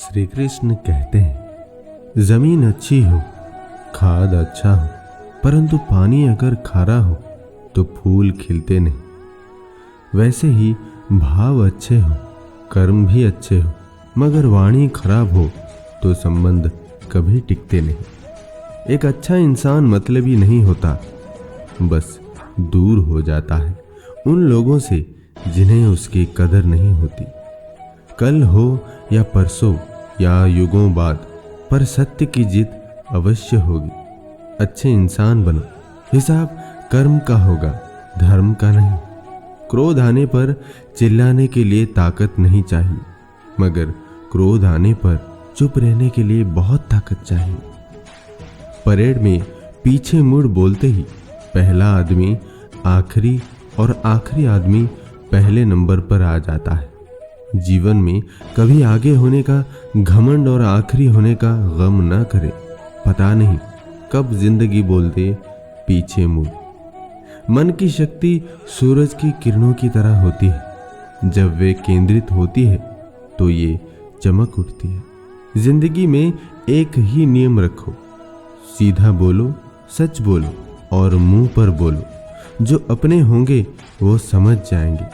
श्री कृष्ण कहते हैं, जमीन अच्छी हो, खाद अच्छा हो, परंतु पानी अगर खारा हो तो फूल खिलते नहीं। वैसे ही भाव अच्छे हो, कर्म भी अच्छे हो, मगर वाणी खराब हो तो संबंध कभी टिकते नहीं। एक अच्छा इंसान मतलबी नहीं होता, बस दूर हो जाता है उन लोगों से जिन्हें उसकी कदर नहीं होती। कल हो या परसों या युगों बाद, पर सत्य की जीत अवश्य होगी। अच्छे इंसान बनो, हिसाब कर्म का होगा, धर्म का नहीं। क्रोध आने पर चिल्लाने के लिए ताकत नहीं चाहिए, मगर क्रोध आने पर चुप रहने के लिए बहुत ताकत चाहिए। परेड में पीछे मुड़ बोलते ही पहला आदमी आखिरी और आखिरी आदमी पहले नंबर पर आ जाता है। जीवन में कभी आगे होने का घमंड और आखिरी होने का गम न करे। पता नहीं कब जिंदगी बोल दे पीछे मुड़। मन की शक्ति सूरज की किरणों की तरह होती है, जब वे केंद्रित होती है तो ये चमक उठती है। जिंदगी में एक ही नियम रखो, सीधा बोलो, सच बोलो और मुंह पर बोलो। जो अपने होंगे वो समझ जाएंगे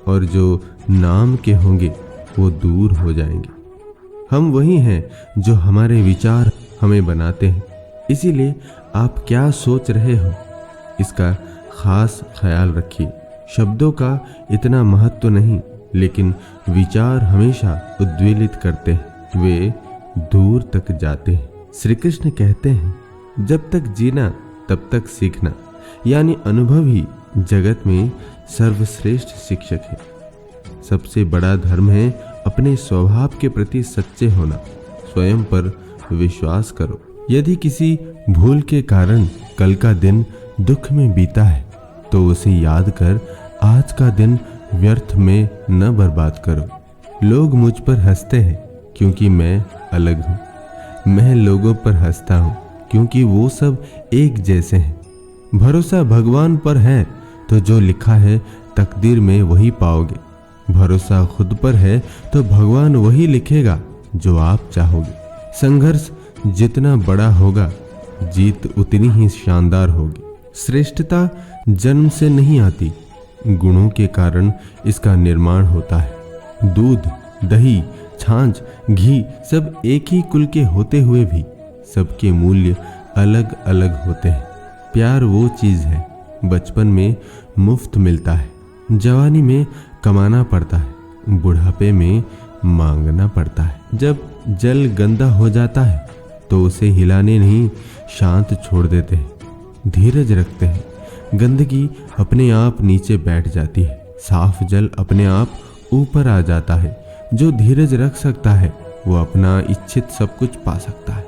और जो नाम के होंगे वो दूर हो जाएंगे। हम वही हैं जो हमारे विचार हमें बनाते हैं, इसीलिए आप क्या सोच रहे हो इसका खास ख्याल रखिए। शब्दों का इतना महत्व नहीं, लेकिन विचार हमेशा उद्वेलित करते हैं, वे दूर तक जाते हैं। श्री कृष्ण कहते हैं, जब तक जीना तब तक सीखना, यानी अनुभव ही जगत में सर्वश्रेष्ठ शिक्षक है। सबसे बड़ा धर्म है अपने स्वभाव के प्रति सच्चे होना। स्वयं पर विश्वास करो। यदि किसी भूल के कारण कल का दिन दुख में बीता है तो उसे याद कर आज का दिन व्यर्थ में न बर्बाद करो। लोग मुझ पर हंसते हैं क्योंकि मैं अलग हूँ। मैं लोगों पर हंसता हूँ क्योंकि वो सब एक जैसे हैं। भरोसा भगवान पर है तो जो लिखा है तकदीर में वही पाओगे। भरोसा खुद पर है तो भगवान वही लिखेगा जो आप चाहोगे। संघर्ष जितना बड़ा होगा, जीत उतनी ही शानदार होगी। श्रेष्ठता जन्म से नहीं आती, गुणों के कारण इसका निर्माण होता है। दूध, दही, छाछ, घी सब एक ही कुल के होते हुए भी सबके मूल्य अलग अलग होते हैं। प्यार वो चीज है बचपन में मुफ्त मिलता है, जवानी में कमाना पड़ता है, बुढ़ापे में मांगना पड़ता है। जब जल गंदा हो जाता है तो उसे हिलाने नहीं शांत छोड़ देते हैं, धीरज रखते हैं। गंदगी अपने आप नीचे बैठ जाती है, साफ जल अपने आप ऊपर आ जाता है। जो धीरज रख सकता है वो अपना इच्छित सब कुछ पा सकता है।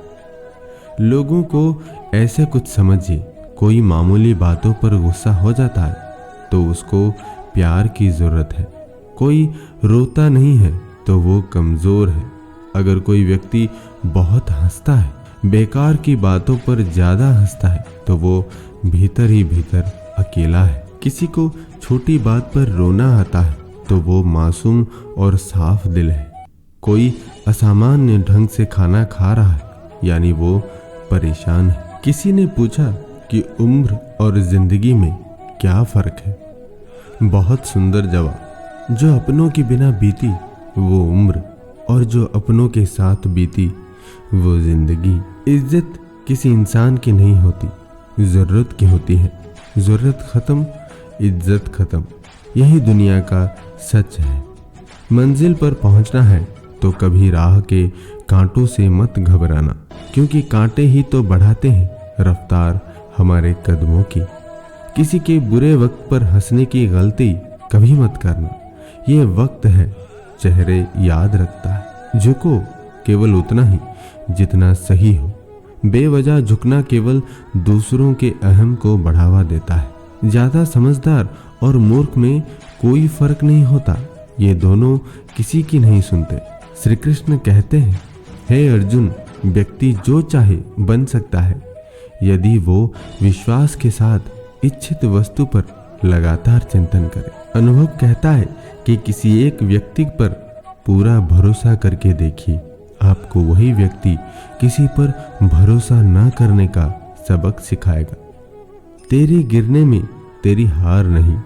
लोगों को ऐसे कुछ समझिए, कोई मामूली बातों पर गुस्सा हो जाता है तो उसको प्यार की जरूरत है। कोई रोता नहीं है तो वो कमजोर है। अगर कोई व्यक्ति बहुत हंसता है, बेकार की बातों पर ज्यादा हंसता है, तो वो भीतर ही भीतर अकेला है। किसी को छोटी बात पर रोना आता है तो वो मासूम और साफ दिल है। कोई असामान्य ढंग से खाना खा रहा है, यानी वो परेशान है। किसी ने पूछा कि उम्र और जिंदगी में क्या फर्क है? बहुत सुंदर जवाब। जो अपनों के बिना बीती वो उम्र, और जो अपनों के साथ बीती वो जिंदगी। इज्जत किसी इंसान की नहीं होती, जरूरत की होती है। जरूरत खत्म, इज्जत खत्म। यही दुनिया का सच है। मंजिल पर पहुंचना है तो कभी राह के कांटों से मत घबराना, क्योंकि कांटे ही तो बढ़ाते हैं रफ्तार हमारे कदमों की। किसी के बुरे वक्त पर हंसने की गलती कभी मत करना। ये वक्त है, चेहरे याद रखता है। झुको केवल उतना ही जितना सही हो। बेवजह झुकना केवल दूसरों के अहम को बढ़ावा देता है। ज्यादा समझदार और मूर्ख में कोई फर्क नहीं होता, ये दोनों किसी की नहीं सुनते। श्री कृष्ण कहते हैं, हे अर्जुन, व्यक्ति जो चाहे बन सकता है यदि वो विश्वास के साथ इच्छित वस्तु पर लगातार चिंतन करे। अनुभव कहता है कि किसी एक व्यक्ति पर पूरा भरोसा करके देखिए, आपको वही व्यक्ति किसी पर भरोसा न करने का सबक सिखाएगा। तेरे गिरने में तेरी हार नहीं,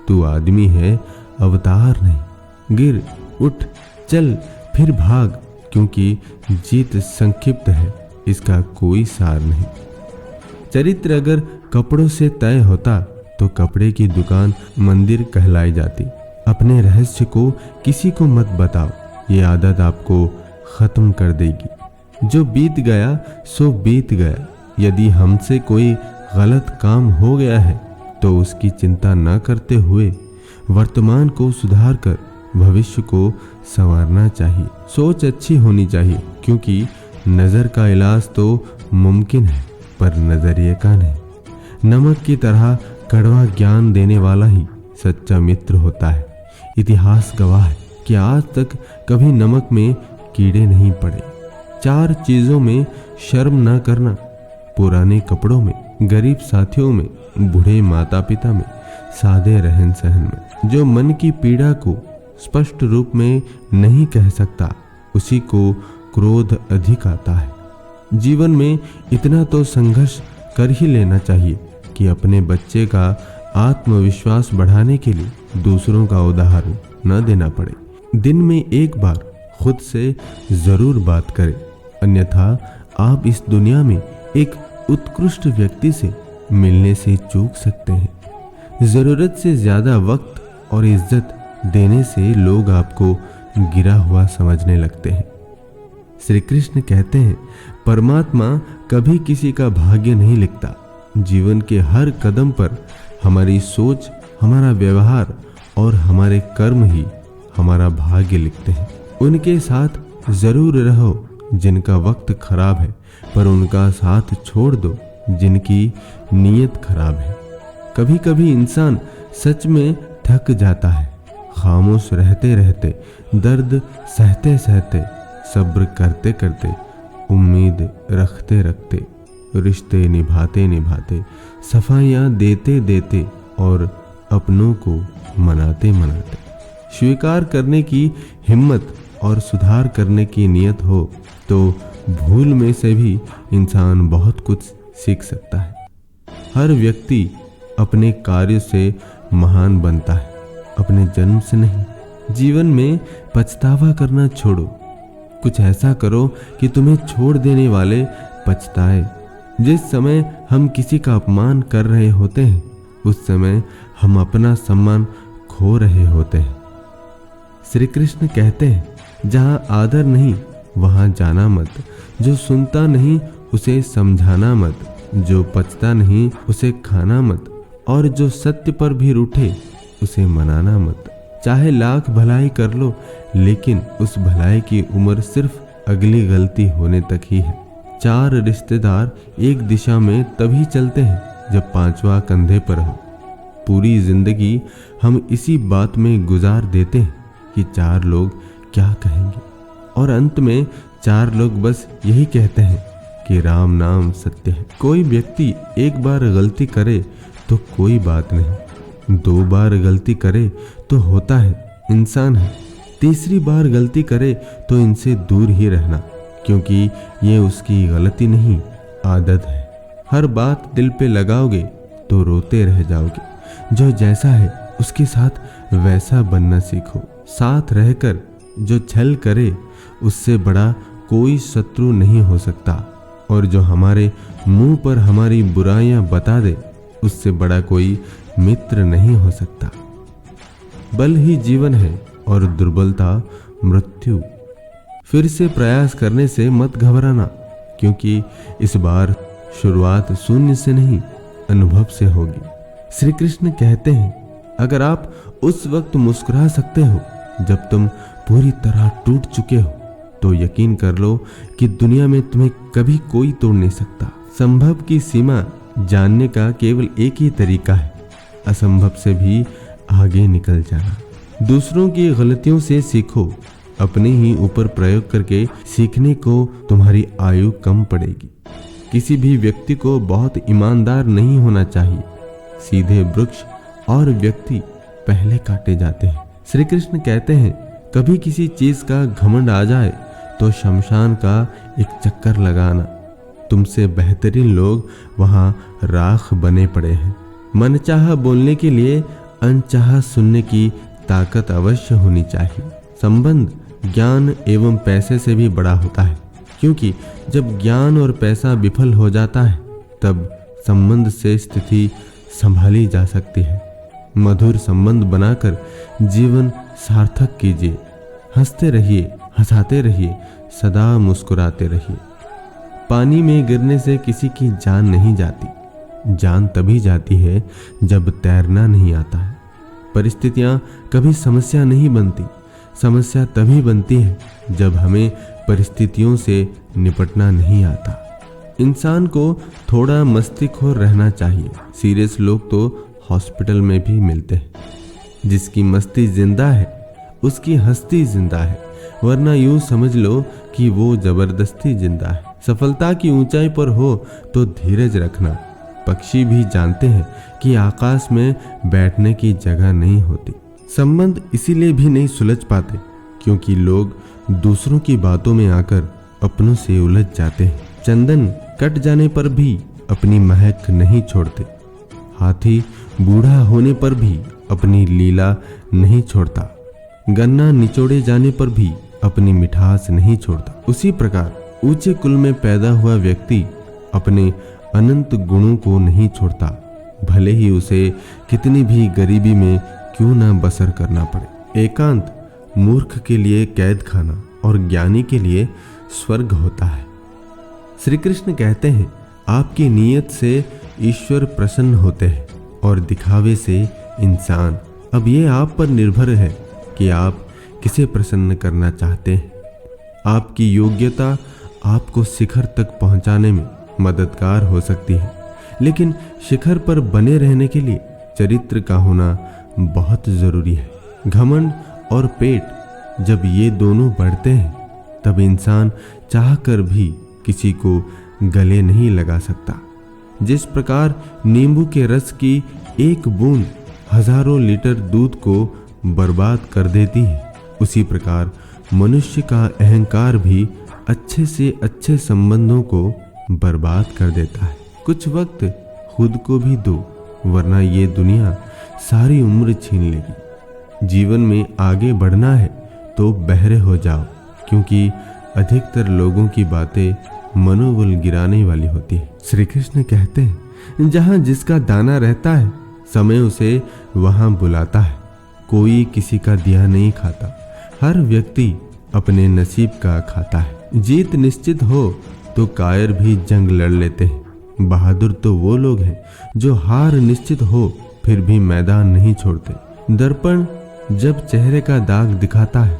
तू आदमी है, अवतार नहीं। गिर, उठ, चल, फिर भाग, क्योंकि जीत संक्षिप्त है, इसका कोई सार नहीं। चरित्र अगर कपड़ों से तय होता तो कपड़े की दुकान मंदिर कहलाई जाती। अपने रहस्य को किसी को मत बताओ, ये आदत आपको खत्म कर देगी। जो बीत गया सो बीत गया। यदि हमसे कोई गलत काम हो गया है तो उसकी चिंता न करते हुए वर्तमान को सुधार कर भविष्य को संवारना चाहिए। सोच अच्छी होनी चाहिए, क्योंकि नज़र का इलाज तो मुमकिन है पर नजरिए का नहीं। नमक की तरह कड़वा ज्ञान देने वाला ही सच्चा मित्र होता है। इतिहास गवाह है कि आज तक कभी नमक में कीड़े नहीं पड़े। 4 चीजों में शर्म न करना, पुराने कपड़ों में, गरीब साथियों में, बूढ़े माता पिता में, सादे रहन सहन में। जो मन की पीड़ा को स्पष्ट रूप में नहीं कह सकता, उसी को क्रोध अधिक आता है। जीवन में इतना तो संघर्ष कर ही लेना चाहिए कि अपने बच्चे का आत्मविश्वास बढ़ाने के लिए दूसरों का उदाहरण न देना पड़े। दिन में एक बार खुद से जरूर बात करें, अन्यथा आप इस दुनिया में एक उत्कृष्ट व्यक्ति से मिलने से चूक सकते हैं। जरूरत से ज्यादा वक्त और इज्जत देने से लोग आपको गिरा हुआ समझने लगते हैं। श्री कृष्ण कहते हैं, परमात्मा कभी किसी का भाग्य नहीं लिखता। जीवन के हर कदम पर हमारी सोच, हमारा व्यवहार और हमारे कर्म ही हमारा भाग्य लिखते हैं। उनके साथ जरूर रहो जिनका वक्त खराब है, पर उनका साथ छोड़ दो जिनकी नीयत खराब है। कभी कभी इंसान सच में थक जाता है। खामोश रहते रहते, दर्द सहते सहते, सब्र करते करते, उम्मीद रखते रखते, रिश्ते निभाते निभाते, सफाइयाँ देते देते और अपनों को मनाते मनाते। स्वीकार करने की हिम्मत और सुधार करने की नीयत हो तो भूल में से भी इंसान बहुत कुछ सीख सकता है। हर व्यक्ति अपने कार्य से महान बनता है, अपने जन्म से नहीं। जीवन में पछतावा करना छोड़ो। कुछ ऐसा करो कि तुम्हें छोड़ देने वाले पछताए। जिस समय हम किसी का अपमान कर रहे होते हैं, उस समय हम अपना सम्मान खो रहे होते हैं। श्री कृष्ण कहते हैं, जहाँ आदर नहीं वहाँ जाना मत। जो सुनता नहीं उसे समझाना मत। जो पचता नहीं उसे खाना मत। और जो सत्य पर भी रूठे उसे मनाना मत। चाहे लाख भलाई कर लो, लेकिन उस भलाई की उम्र सिर्फ अगली गलती होने तक ही है। 4 रिश्तेदार एक दिशा में तभी चलते हैं जब 5वां कंधे पर हो। पूरी जिंदगी हम इसी बात में गुजार देते हैं कि 4 लोग क्या कहेंगे, और अंत में 4 लोग बस यही कहते हैं कि राम नाम सत्य है। कोई व्यक्ति एक बार गलती करे तो कोई बात नहीं, 2 बार गलती करे तो होता है, इंसान है। 3री बार गलती करे तो इनसे दूर ही रहना, क्योंकि ये उसकी गलती नहीं, आदत है। हर बात दिल पे लगाओगे तो रोते रह जाओगे। जो जैसा है उसके साथ वैसा बनना सीखो। साथ रहकर जो छल करे उससे बड़ा कोई शत्रु नहीं हो सकता, और जो हमारे मुंह पर हमारी बुराइयां बता दे उससे बड़ा कोई मित्र नहीं हो सकता। बल ही जीवन है और दुर्बलता मृत्यु। फिर से प्रयास करने से मत घबराना, क्योंकि इस बार शुरुआत शून्य से नहीं, अनुभव से होगी। श्री कृष्ण कहते हैं, अगर आप उस वक्त मुस्कुरा सकते हो जब तुम पूरी तरह टूट चुके हो, तो यकीन कर लो कि दुनिया में तुम्हें कभी कोई तोड़ नहीं सकता। संभव की सीमा जानने का केवल एक ही तरीका है, असंभव से भी आगे निकल जाना। दूसरों की गलतियों से सीखो, अपने ही ऊपर प्रयोग करके सीखने को तुम्हारी आयु कम पड़ेगी। किसी भी व्यक्ति को बहुत ईमानदार नहीं होना चाहिए। सीधे वृक्ष और व्यक्ति पहले काटे जाते हैं। श्री कृष्ण कहते हैं, कभी किसी चीज का घमंड आ जाए तो शमशान का एक चक्कर लगाना। तुमसे बेहतरीन लोग वहां राख बने पड़े हैं। मनचाहा बोलने के लिए अनचाहा सुनने की ताकत अवश्य होनी चाहिए। संबंध ज्ञान एवं पैसे से भी बड़ा होता है, क्योंकि जब ज्ञान और पैसा विफल हो जाता है तब संबंध से स्थिति संभाली जा सकती है। मधुर संबंध बनाकर जीवन सार्थक कीजिए। हंसते रहिए, हंसाते रहिए, सदा मुस्कुराते रहिए। पानी में गिरने से किसी की जान नहीं जाती। जान तभी जाती है जब तैरना नहीं आता है। परिस्थितियां कभी समस्या नहीं बनती। समस्या तभी बनती है जब हमें परिस्थितियों से निपटना नहीं आता। इंसान को थोड़ा मस्तीखोर रहना चाहिए। सीरियस लोग तो हॉस्पिटल में भी मिलते हैं। जिसकी मस्ती जिंदा है उसकी हस्ती जिंदा है, वरना यूं समझ लो कि वो जबरदस्ती जिंदा है। सफलता की ऊंचाई पर हो तो धीरज रखना। पक्षी भी जानते हैं कि आकाश में बैठने की जगह नहीं होती। संबंध इसीलिए भी नहीं सुलझ पाते क्योंकि लोग दूसरों की बातों में आकर अपनों से उलझ जाते हैं। चंदन कट जाने पर भी अपनी महक नहीं छोड़ते। हाथी बूढ़ा होने पर भी अपनी लीला नहीं छोड़ता। गन्ना निचोड़े जाने पर भी अपनी मिठास नहीं छोड़ता। उसी प्रकार ऊंचे कुल में पैदा हुआ व्यक्ति अपने अनंत गुणों को नहीं छोड़ता, भले ही उसे कितनी भी गरीबी में क्यों ना बसर करना पड़े। एकांत मूर्ख के लिए कैद खाना और ज्ञानी के लिए स्वर्ग होता है। श्री कृष्ण कहते हैं, आपकी नीयत से ईश्वर प्रसन्न होते हैं और दिखावे से इंसान। अब ये आप पर निर्भर है कि आप किसे प्रसन्न करना चाहते हैं। आपकी योग्यता आपको शिखर तक पहुंचाने में मददगार हो सकती है, लेकिन शिखर पर बने रहने के लिए चरित्र का होना बहुत जरूरी है। घमंड और पेट जब ये दोनों बढ़ते हैं तब इंसान चाहकर भी किसी को गले नहीं लगा सकता। जिस प्रकार नींबू के रस की एक बूंद हजारों लीटर दूध को बर्बाद कर देती है, उसी प्रकार मनुष्य का अहंकार भी अच्छे से अच्छे संबंधों को बर्बाद कर देता है। कुछ वक्त खुद को भी दो, वरना ये दुनिया सारी उम्र छीन लेगी। जीवन में आगे बढ़ना है तो बहरे हो जाओ, क्योंकि अधिकतर लोगों की बातें मनोबल गिराने वाली होती है। श्री कृष्ण कहते हैं, जहां जिसका दाना रहता है समय उसे वहां बुलाता है। कोई किसी का दिया नहीं खाता, हर व्यक्ति अपने नसीब का खाता है। जीत निश्चित हो तो कायर भी जंग लड़ लेते हैं। बहादुर तो वो लोग हैं जो हार निश्चित हो फिर भी मैदान नहीं छोड़ते। दर्पण जब चेहरे का दाग दिखाता है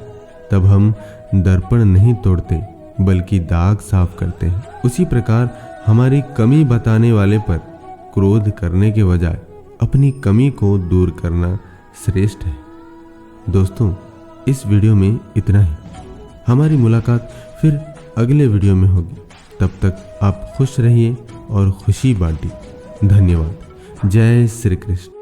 तब हम दर्पण नहीं तोड़ते बल्कि दाग साफ करते हैं। उसी प्रकार हमारी कमी बताने वाले पर क्रोध करने के बजाय अपनी कमी को दूर करना श्रेष्ठ है। दोस्तों, इस वीडियो में इतना ही। हमारी मुलाकात फिर अगले वीडियो में होगी। तब तक आप खुश रहिए और खुशी बांटिए। धन्यवाद। जय श्री कृष्ण।